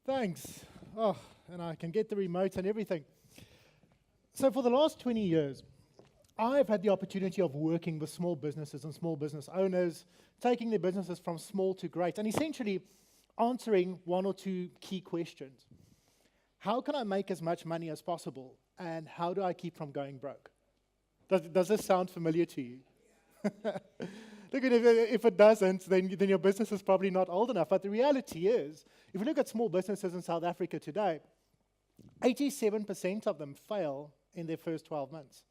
Thanks. Oh, and I can get the remote and everything. So for the last 20 years, I've had the opportunity of working with small businesses and small business owners, taking their businesses from small to great, and essentially answering one or two key questions. How can I make as much money as possible, and how do I keep from going broke? Does this sound familiar to you? Look, if it doesn't, then your business is probably not old enough. But the reality is, if you look at small businesses in South Africa today, 87% of them fail in their first 12 months.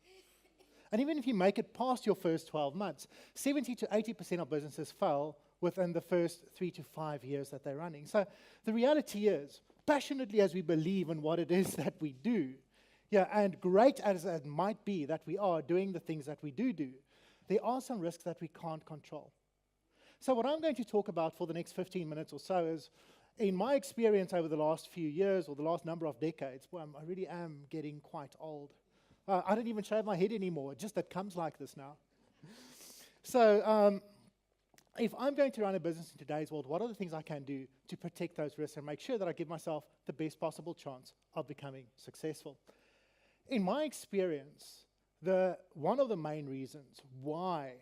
And even if you make it past your first 12 months, 70 to 80% of businesses fail within the first 3 to 5 years that they're running. So the reality is, passionately as we believe in what it is that we do, and great as it might be that we are doing the things that we do, there are some risks that we can't control. So what I'm going to talk about for the next 15 minutes or so is, in my experience over the last few years or the last number of decades, I really am getting quite old. I don't even shave my head anymore, just that comes like this now. So if I'm going to run a business in today's world, what are the things I can do to protect those risks and make sure that I give myself the best possible chance of becoming successful? In my experience, one of the main reasons why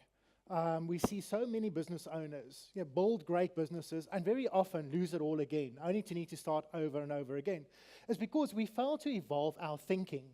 we see so many business owners build great businesses and very often lose it all again, only to need to start over and over again, is because we fail to evolve our thinking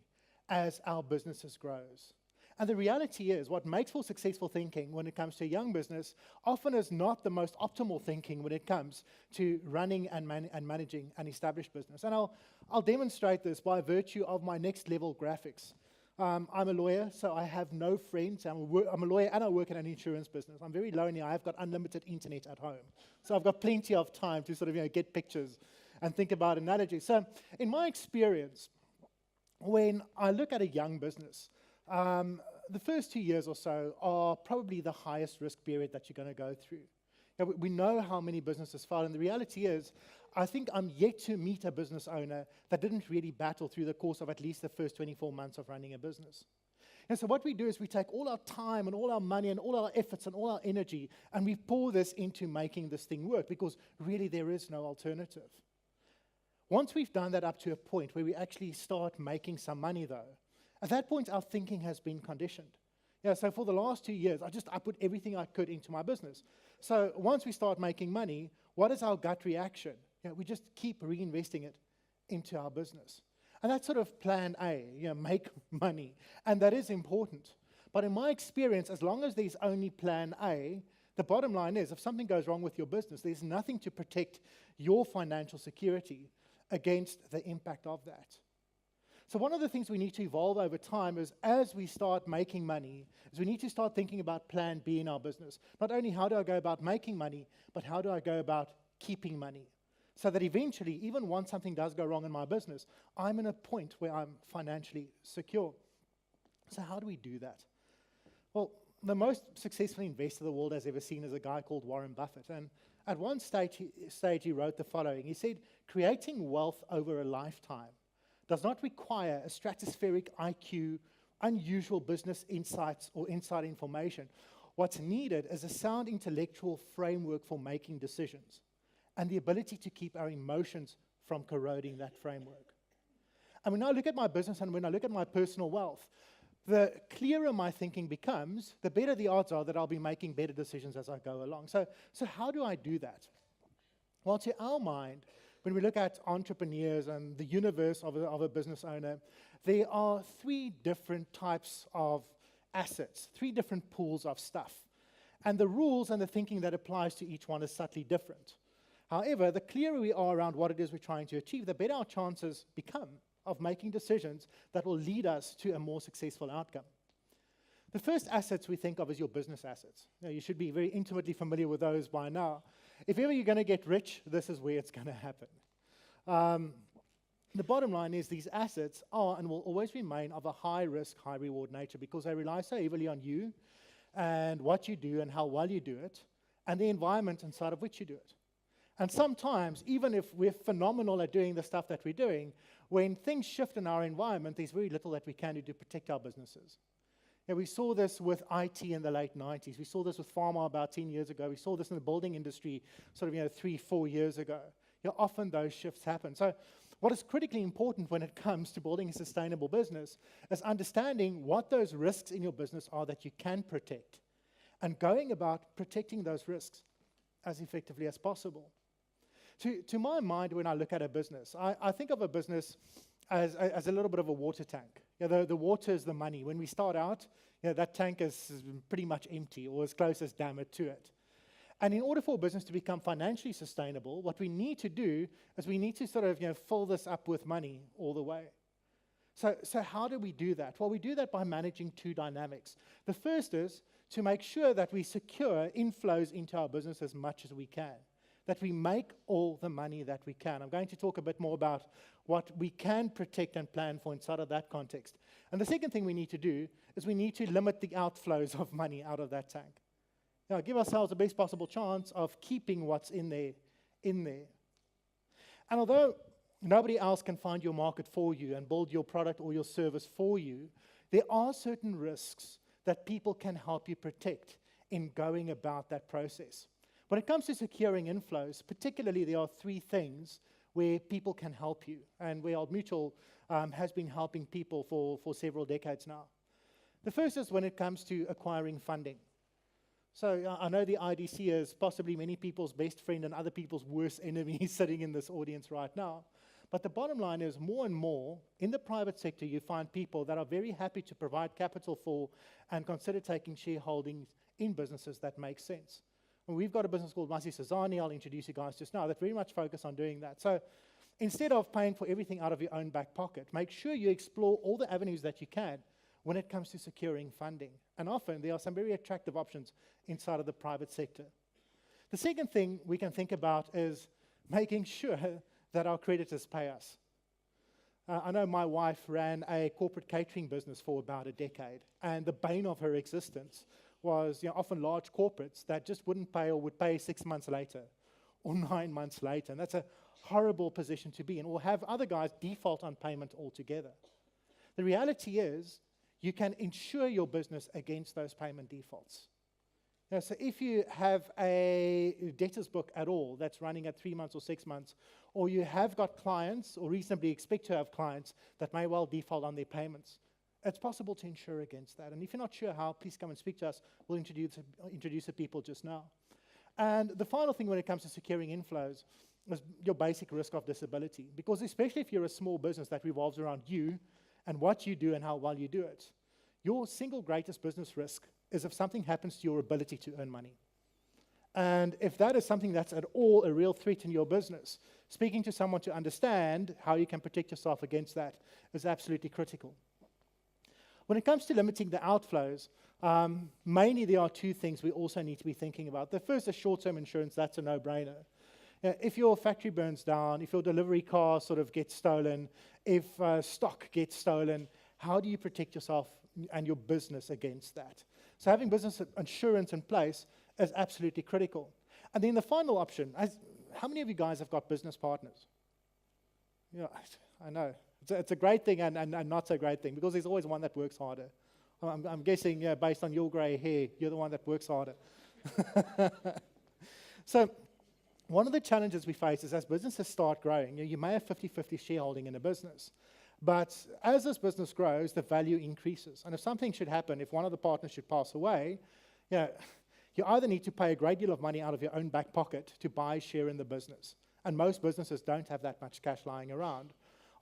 as our businesses grows. And the reality is, what makes for successful thinking when it comes to a young business often is not the most optimal thinking when it comes to running and managing an established business. And I'll demonstrate this by virtue of my next level graphics. I'm a lawyer, so I have no friends. I'm a lawyer and I work in an insurance business. I'm very lonely. I've got unlimited internet at home. So I've got plenty of time to sort of get pictures and think about analogies. So in my experience, when I look at a young business, the first 2 years or so are probably the highest risk period that you're going to go through. We know how many businesses fail, and the reality is, I think I'm yet to meet a business owner that didn't really battle through the course of at least the first 24 months of running a business. And so what we do is we take all our time and all our money and all our efforts and all our energy, and we pour this into making this thing work, because really there is no alternative. Once we've done that up to a point where we actually start making some money, though, at that point our thinking has been conditioned. So for the last 2 years, I put everything I could into my business. So once we start making money, what is our gut reaction? We just keep reinvesting it into our business. And that's sort of plan A, make money. And that is important. But in my experience, as long as there's only plan A, the bottom line is, if something goes wrong with your business, there's nothing to protect your financial security against the impact of that. So one of the things we need to evolve over time is, as we start making money, is we need to start thinking about plan B in our business. Not only how do I go about making money, but how do I go about keeping money? So that eventually, even once something does go wrong in my business, I'm in a point where I'm financially secure. So how do we do that? Well, the most successful investor the world has ever seen is a guy called Warren Buffett. And at one stage he wrote the following. He said, "Creating wealth over a lifetime does not require a stratospheric IQ, unusual business insights, or inside information. What's needed is a sound intellectual framework for making decisions, and the ability to keep our emotions from corroding that framework." And when I look at my business and when I look at my personal wealth, the clearer my thinking becomes, the better the odds are that I'll be making better decisions as I go along. So how do I do that? Well, to our mind, when we look at entrepreneurs and the universe of a business owner, there are 3 different types of assets, 3 different pools of stuff. And the rules and the thinking that applies to each one is subtly different. However, the clearer we are around what it is we're trying to achieve, the better our chances become of making decisions that will lead us to a more successful outcome. The first assets we think of is your business assets. You should be very intimately familiar with those by now. If ever you're going to get rich, this is where it's going to happen. The bottom line is, these assets are and will always remain of a high risk, high reward nature, because they rely so heavily on you and what you do and how well you do it and the environment inside of which you do it. And sometimes, even if we're phenomenal at doing the stuff that we're doing, when things shift in our environment, there's very little that we can do to protect our businesses. We saw this with IT in the late 90s. We saw this with pharma about 10 years ago. We saw this in the building industry sort of 3-4 years ago. often those shifts happen. So what is critically important when it comes to building a sustainable business is understanding what those risks in your business are that you can protect, and going about protecting those risks as effectively as possible. To my mind, when I look at a business, I think of a business as a little bit of a water tank. The water is the money. When we start out, that tank is pretty much empty, or as close as damn it to it. And in order for a business to become financially sustainable, what we need to do is we need to sort of fill this up with money all the way. So how do we do that? Well, we do that by managing two dynamics. The first is to make sure that we secure inflows into our business as much as we can, that we make all the money that we can. I'm going to talk a bit more about what we can protect and plan for inside of that context. And the second thing we need to do is we need to limit the outflows of money out of that tank. Give ourselves the best possible chance of keeping what's in there. And although nobody else can find your market for you and build your product or your service for you, there are certain risks that people can help you protect in going about that process. When it comes to securing inflows, particularly there are three things where people can help you, and where Old Mutual has been helping people for several decades now. The first is when it comes to acquiring funding. So I know the IDC is possibly many people's best friend and other people's worst enemy sitting in this audience right now. But the bottom line is, more and more in the private sector, you find people that are very happy to provide capital for and consider taking shareholdings in businesses that make sense. And we've got a business called Masi Sazani, I'll introduce you guys just now, that very much focus on doing that. So instead of paying for everything out of your own back pocket, make sure you explore all the avenues that you can when it comes to securing funding. And often there are some very attractive options inside of the private sector. The second thing we can think about is making sure that our creditors pay us. I know my wife ran a corporate catering business for about a decade, and the bane of her existence was often large corporates that just wouldn't pay, or would pay 6 months later or 9 months later. And that's a horrible position to be in, or have other guys default on payment altogether. The reality is you can insure your business against those payment defaults. So if you have a debtors book at all that's running at 3 months or 6 months, or you have got clients or reasonably expect to have clients that may well default on their payments, it's possible to insure against that. And if you're not sure how, please come and speak to us. We'll introduce the people just now. And the final thing when it comes to securing inflows is your basic risk of disability. Because especially if you're a small business that revolves around you and what you do and how well you do it, your single greatest business risk is if something happens to your ability to earn money. And if that is something that's at all a real threat in your business, speaking to someone to understand how you can protect yourself against that is absolutely critical. When it comes to limiting the outflows, mainly there are two things we also need to be thinking about. The first is short-term insurance. That's a no-brainer. If your factory burns down, if your delivery car sort of gets stolen, if stock gets stolen, how do you protect yourself and your business against that? So having business insurance in place is absolutely critical. And then the final option, how many of you guys have got business partners? I know. It's a great thing and not so great thing, because there's always one that works harder. I'm guessing, based on your grey hair, you're the one that works harder. So one of the challenges we face is as businesses start growing, you may have 50-50 shareholding in a business. But as this business grows, the value increases. And if something should happen, if one of the partners should pass away, you either need to pay a great deal of money out of your own back pocket to buy a share in the business. And most businesses don't have that much cash lying around.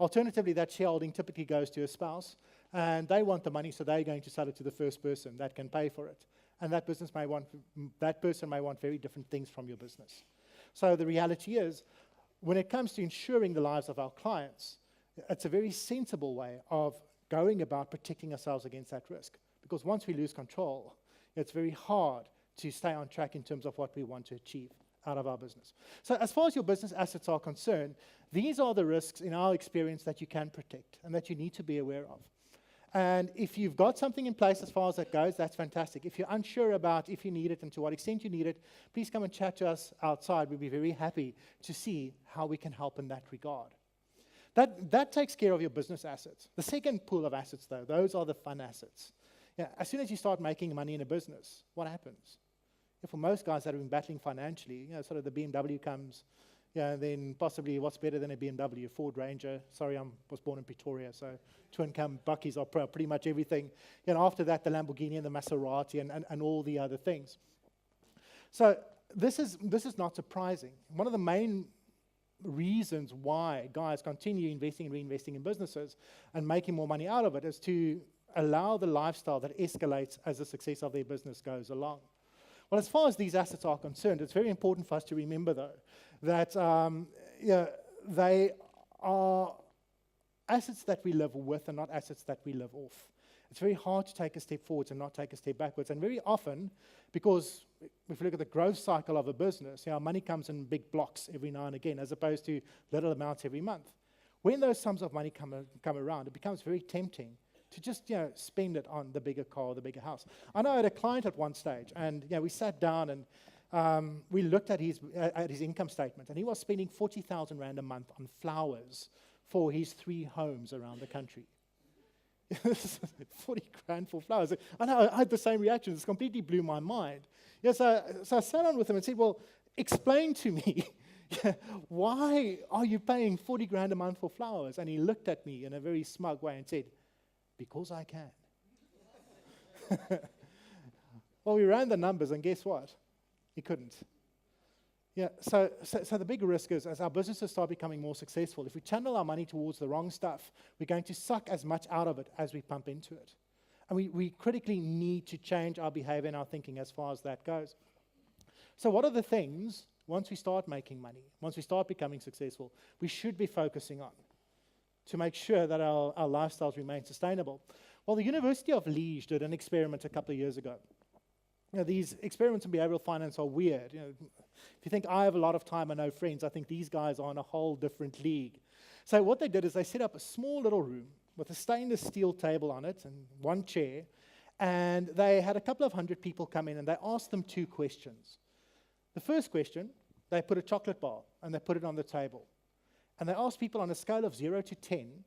Alternatively, that shareholding typically goes to a spouse, and they want the money, so they're going to sell it to the first person that can pay for it. And that person may want very different things from your business. So the reality is, when it comes to ensuring the lives of our clients, it's a very sensible way of going about protecting ourselves against that risk. Because once we lose control, it's very hard to stay on track in terms of what we want to achieve out of our business. So as far as your business assets are concerned, these are the risks in our experience that you can protect and that you need to be aware of. And if you've got something in place as far as that goes, that's fantastic. If you're unsure about if you need it and to what extent you need it, please come and chat to us outside. We'd be very happy to see how we can help in that regard. That takes care of your business assets. The second pool of assets, though, those are the fun assets. As soon as you start making money in a business, what happens? For most guys that have been battling financially, sort of the BMW comes, Yeah, and then possibly what's better than a BMW, Ford Ranger. Sorry, I was born in Pretoria, so twin-cam buckies are pretty much everything. After that, the Lamborghini and the Maserati and all the other things. So this is not surprising. One of the main reasons why guys continue investing and reinvesting in businesses and making more money out of it is to allow the lifestyle that escalates as the success of their business goes along. Well, as far as these assets are concerned, it's very important for us to remember, though, that they are assets that we live with and not assets that we live off. It's very hard to take a step forwards and not take a step backwards. And very often, because if you look at the growth cycle of a business, money comes in big blocks every now and again, as opposed to little amounts every month. When those sums of money come around, it becomes very tempting to just spend it on the bigger car or the bigger house. I know I had a client at one stage, and we sat down and we looked at his income statement, and he was spending 40,000 Rand a month on flowers for his 3 homes around the country. 40 grand for flowers. I know, I had the same reaction. It completely blew my mind. So I sat down with him and said, well, explain to me, why are you paying 40 grand a month for flowers? And he looked at me in a very smug way and said, because I can. Well, we ran the numbers, and guess what? He couldn't. So the big risk is, as our businesses start becoming more successful, if we channel our money towards the wrong stuff, we're going to suck as much out of it as we pump into it. And we critically need to change our behavior and our thinking as far as that goes. So what are the things, once we start making money, once we start becoming successful, we should be focusing on to make sure that our lifestyles remain sustainable? Well, the University of Liège did an experiment a couple of years ago. These experiments in behavioral finance are weird. If you think I have a lot of time and no friends, I think these guys are in a whole different league. So what they did is they set up a small little room with a stainless steel table on it and 1 chair, and they had a couple of 100 people come in, and they asked them 2 questions. The first question, they put a chocolate bar and they put it on the table. And they asked people on a scale of 0 to 10,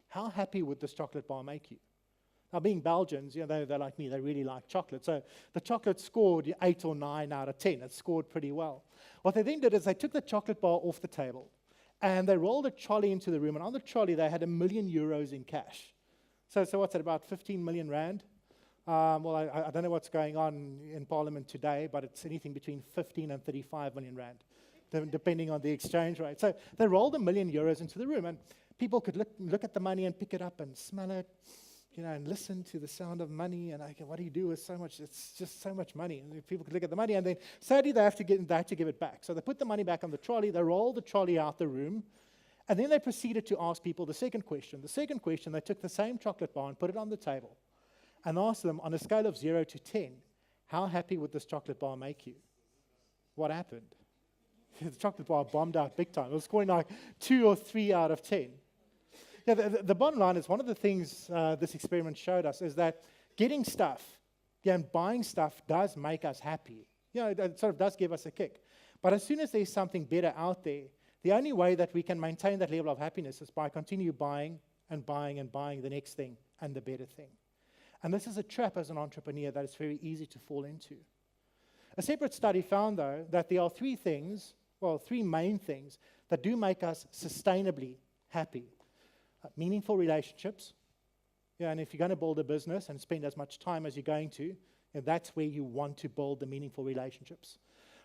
how happy would this chocolate bar make you? Now, being Belgians, they're like me, they really like chocolate. So the chocolate scored 8 or 9 out of 10. It scored pretty well. What they then did is they took the chocolate bar off the table, and they rolled a trolley into the room, and on the trolley they had €1 million in cash. So what's that, about 15 million Rand? Well, I don't know what's going on in Parliament today, but it's anything between 15 and 35 million Rand, depending on the exchange rate. So they rolled €1 million into the room, and people could look at the money and pick it up and smell it, and listen to the sound of money. And what do you do with so much? It's just so much money. And people could look at the money, and then sadly they had to give it back. So they put the money back on the trolley, they rolled the trolley out the room, and then they proceeded to ask people the second question. The second question, they took the same chocolate bar and put it on the table and asked them, on a scale of 0 to 10, how happy would this chocolate bar make you? What happened? The chocolate bar bombed out big time. It was scoring like 2 or 3 out of 10. The bottom line is, one of the things this experiment showed us is that getting stuff and buying stuff does make us happy. It sort of does give us a kick. But as soon as there's something better out there, the only way that we can maintain that level of happiness is by continue buying and buying and buying the next thing and the better thing. And this is a trap as an entrepreneur that is very easy to fall into. A separate study found, though, that there are 3 main things that do make us sustainably happy. Meaningful relationships, and if you're going to build a business and spend as much time as you're going to, that's where you want to build the meaningful relationships.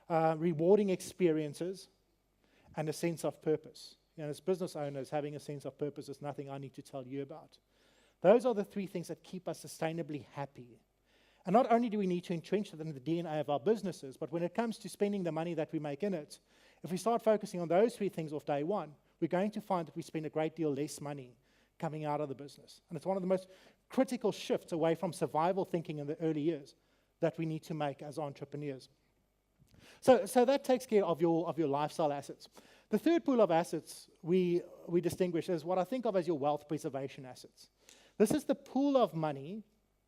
Rewarding experiences, and a sense of purpose. As business owners, having a sense of purpose is nothing I need to tell you about. Those are the 3 things that keep us sustainably happy. And not only do we need to entrench that in the DNA of our businesses, but when it comes to spending the money that we make in it, if we start focusing on those 3 things off day one, we're going to find that we spend a great deal less money coming out of the business. And it's one of the most critical shifts away from survival thinking in the early years that we need to make as entrepreneurs. So that takes care of your lifestyle assets. The third pool of assets we distinguish as what I think of as your wealth preservation assets. This is the pool of money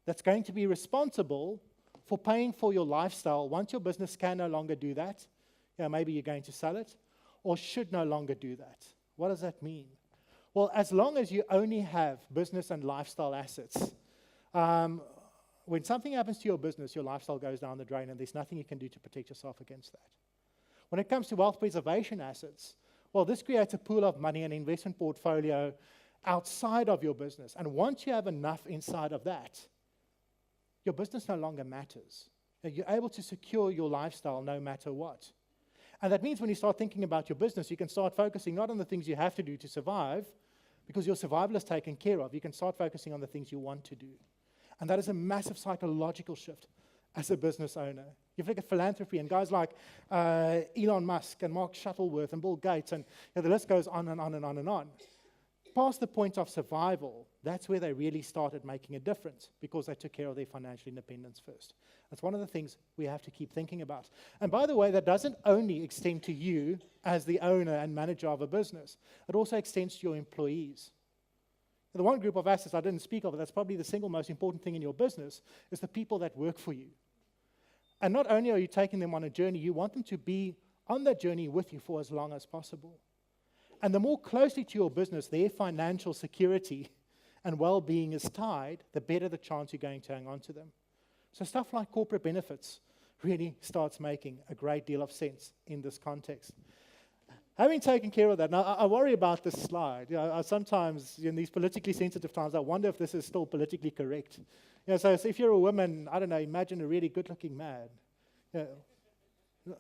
that's going to be responsible for paying for your lifestyle once your business can no longer do that. Maybe you're going to sell it, or should no longer do that. What does that mean? Well, as long as you only have business and lifestyle assets, when something happens to your business, your lifestyle goes down the drain, and there's nothing you can do to protect yourself against that. When it comes to wealth preservation assets, Well, this creates a pool of money, an investment portfolio outside of your business. And once you have enough inside of that, your business no longer matters. You're able to secure your lifestyle no matter what. And that means when you start thinking about your business, you can start focusing not on the things you have to do to survive, because your survival is taken care of. You can start focusing on the things you want to do. And that is a massive psychological shift as a business owner. You look at philanthropy and guys like Elon Musk and Mark Shuttleworth and Bill Gates, and the list goes on and on and on and on. Past the point of survival, that's where they really started making a difference, because they took care of their financial independence first. That's one of the things we have to keep thinking about. And by the way, that doesn't only extend to you as the owner and manager of a business. It also extends to your employees. The one group of assets I didn't speak of, that's probably the single most important thing in your business, is the people that work for you. And not only are you taking them on a journey, you want them to be on that journey with you for as long as possible. And the more closely to your business their financial security and well-being is tied, the better the chance you're going to hang on to them. So stuff like corporate benefits really starts making a great deal of sense in this context. Having taken care of that, now I worry about this slide. I sometimes, in these politically sensitive times, I wonder if this is still politically correct. So if you're a woman, I don't know, imagine a really good-looking man.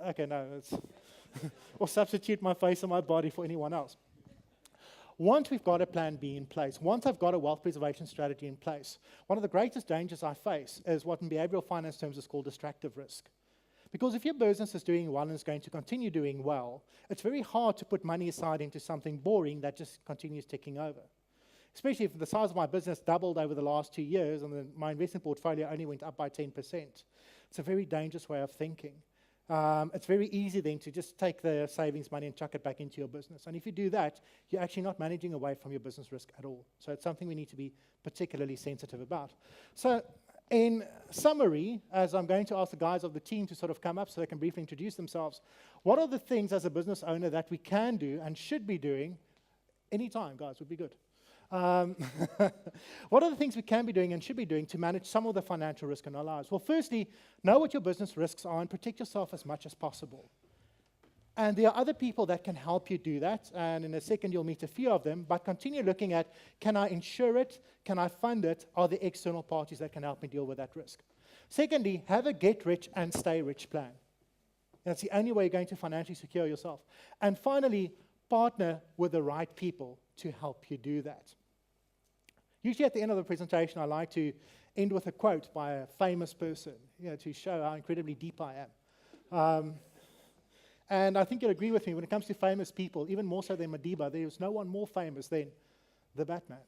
Okay, no, it's or substitute my face and my body for anyone else. Once we've got a plan B in place, once I've got a wealth preservation strategy in place, one of the greatest dangers I face is what in behavioral finance terms is called distractive risk. Because if your business is doing well and is going to continue doing well, it's very hard to put money aside into something boring that just continues ticking over. Especially if the size of my business doubled over the last 2 years and my investment portfolio only went up by 10%. It's a very dangerous way of thinking. It's very easy then to just take the savings money and chuck it back into your business. And if you do that, you're actually not managing away from your business risk at all. So it's something we need to be particularly sensitive about. So in summary, as I'm going to ask the guys of the team to sort of come up so they can briefly introduce themselves, what are the things as a business owner that we can do and should be doing anytime, guys, would be good. What are the things we can be doing and should be doing to manage some of the financial risk in our lives? Well, firstly, know what your business risks are and protect yourself as much as possible. And there are other people that can help you do that, and in a second you'll meet a few of them, but continue looking at, can I insure it? Can I fund it? Are there external parties that can help me deal with that risk? Secondly, have a get rich and stay rich plan. That's the only way you're going to financially secure yourself. And finally, partner with the right people to help you do that. Usually at the end of the presentation, I like to end with a quote by a famous person, to show how incredibly deep I am. And I think you'll agree with me, when it comes to famous people, even more so than Madiba, there is no one more famous than the Batman.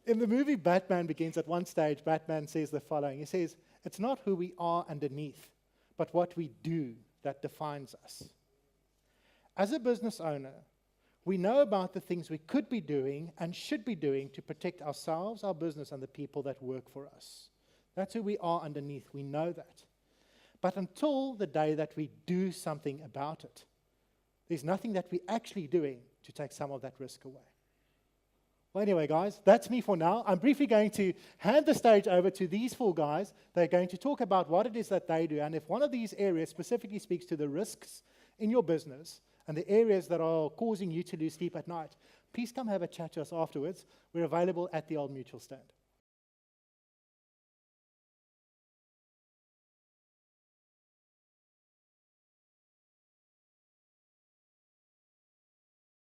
In the movie Batman Begins, at one stage, Batman says the following. He says, "It's not who we are underneath, but what we do that defines us." As a business owner, we know about the things we could be doing and should be doing to protect ourselves, our business, and the people that work for us. That's who we are underneath. We know that. But until the day that we do something about it, there's nothing that we're actually doing to take some of that risk away. Well, anyway, guys, that's me for now. I'm briefly going to hand the stage over to these four guys. They're going to talk about what it is that they do. And if one of these areas specifically speaks to the risks in your business, and the areas that are causing you to lose sleep at night, please come have a chat to us afterwards. We're available at the Old Mutual stand.